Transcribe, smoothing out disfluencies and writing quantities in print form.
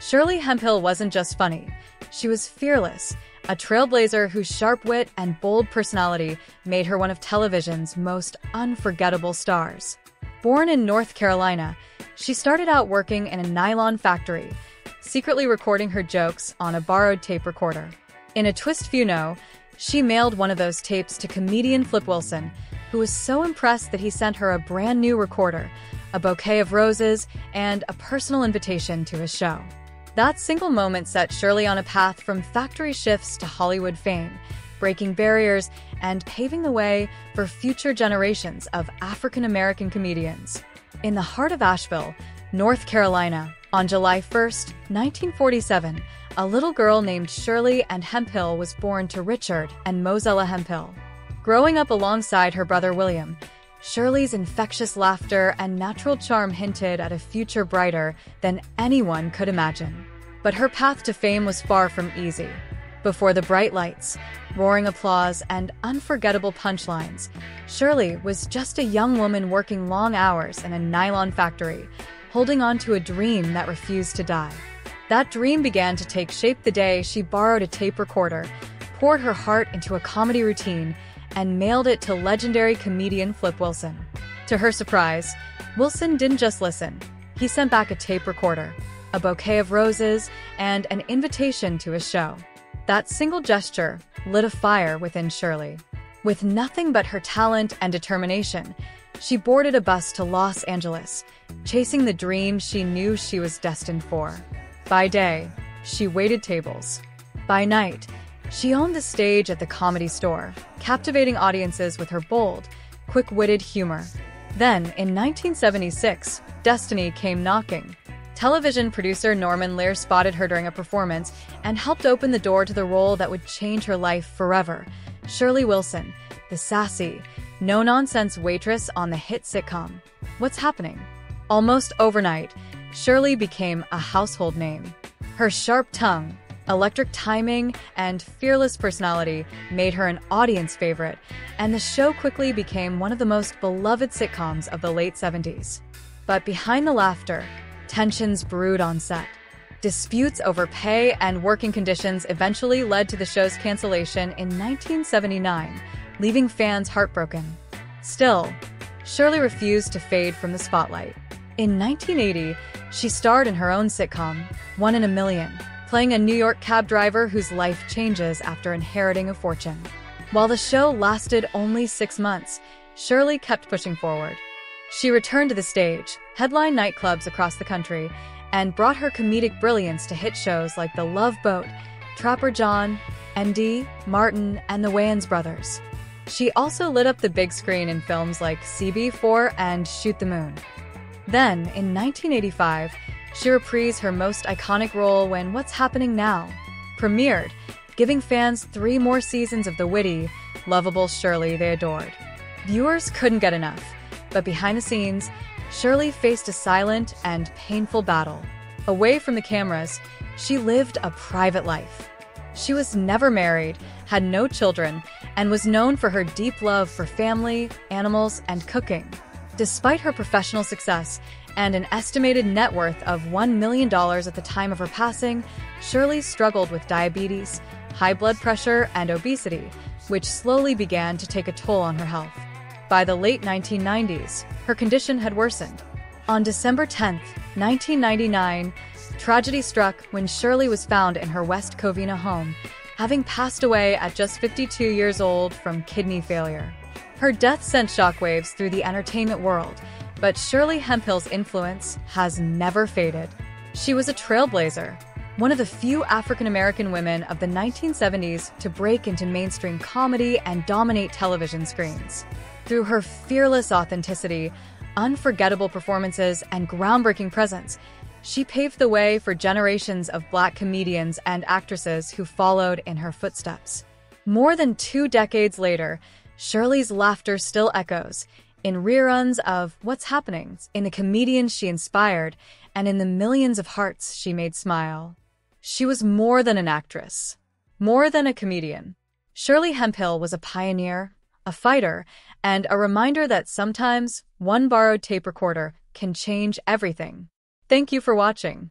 Shirley Hemphill wasn't just funny. She was fearless, a trailblazer whose sharp wit and bold personality made her one of television's most unforgettable stars. Born in North Carolina, she started out working in a nylon factory, secretly recording her jokes on a borrowed tape recorder. In a twist few know, she mailed one of those tapes to comedian Flip Wilson, who was so impressed that he sent her a brand new recorder, a bouquet of roses, and a personal invitation to his show. That single moment set Shirley on a path from factory shifts to Hollywood fame, breaking barriers and paving the way for future generations of African-American comedians. In the heart of Asheville, North Carolina, on July 1, 1947, a little girl named Shirley Hemphill was born to Richard and Mozella Hemphill. Growing up alongside her brother William, Shirley's infectious laughter and natural charm hinted at a future brighter than anyone could imagine. But her path to fame was far from easy. Before the bright lights, roaring applause, and unforgettable punchlines, Shirley was just a young woman working long hours in a nylon factory, holding on to a dream that refused to die. That dream began to take shape the day she borrowed a tape recorder, poured her heart into a comedy routine, and mailed it to legendary comedian Flip Wilson. To her surprise, Wilson didn't just listen. He sent back a tape recorder, a bouquet of roses, and an invitation to his show. That single gesture lit a fire within Shirley. With nothing but her talent and determination, she boarded a bus to Los Angeles, chasing the dream she knew she was destined for. By day, she waited tables. By night, she owned the stage at the Comedy Store, captivating audiences with her bold, quick-witted humor. Then, in 1976, destiny came knocking. Television producer Norman Lear spotted her during a performance and helped open the door to the role that would change her life forever. Shirley Wilson, the sassy, no-nonsense waitress on the hit sitcom What's Happening? Almost overnight, Shirley became a household name. Her sharp tongue, electric timing, and fearless personality made her an audience favorite, and the show quickly became one of the most beloved sitcoms of the late 70s. But behind the laughter, tensions brewed on set. Disputes over pay and working conditions eventually led to the show's cancellation in 1979, leaving fans heartbroken. Still, Shirley refused to fade from the spotlight. In 1980, she starred in her own sitcom, One in a Million, playing a New York cab driver whose life changes after inheriting a fortune. While the show lasted only 6 months, Shirley kept pushing forward. She returned to the stage, headlined nightclubs across the country, and brought her comedic brilliance to hit shows like The Love Boat, Trapper John, MD, Martin, and the Wayans Brothers. She also lit up the big screen in films like CB4 and Shoot the Moon. Then, in 1985, she reprised her most iconic role when What's Happening Now premiered, giving fans 3 more seasons of the witty, lovable Shirley they adored. Viewers couldn't get enough, but behind the scenes, Shirley faced a silent and painful battle. Away from the cameras, she lived a private life. She was never married, had no children, and was known for her deep love for family, animals, and cooking. Despite her professional success and an estimated net worth of $1 million at the time of her passing, Shirley struggled with diabetes, high blood pressure, and obesity, which slowly began to take a toll on her health. By the late 1990s, her condition had worsened. On December 10, 1999, tragedy struck when Shirley was found in her West Covina home, having passed away at just 52 years old from kidney failure. Her death sent shockwaves through the entertainment world, but Shirley Hemphill's influence has never faded. She was a trailblazer, one of the few African-American women of the 1970s to break into mainstream comedy and dominate television screens. Through her fearless authenticity, unforgettable performances, and groundbreaking presence, she paved the way for generations of Black comedians and actresses who followed in her footsteps. More than 2 decades later, Shirley's laughter still echoes in reruns of What's Happening, in the comedians she inspired, and in the millions of hearts she made smile. She was more than an actress, more than a comedian. Shirley Hemphill was a pioneer, a fighter, and a reminder that sometimes one borrowed tape recorder can change everything. Thank you for watching.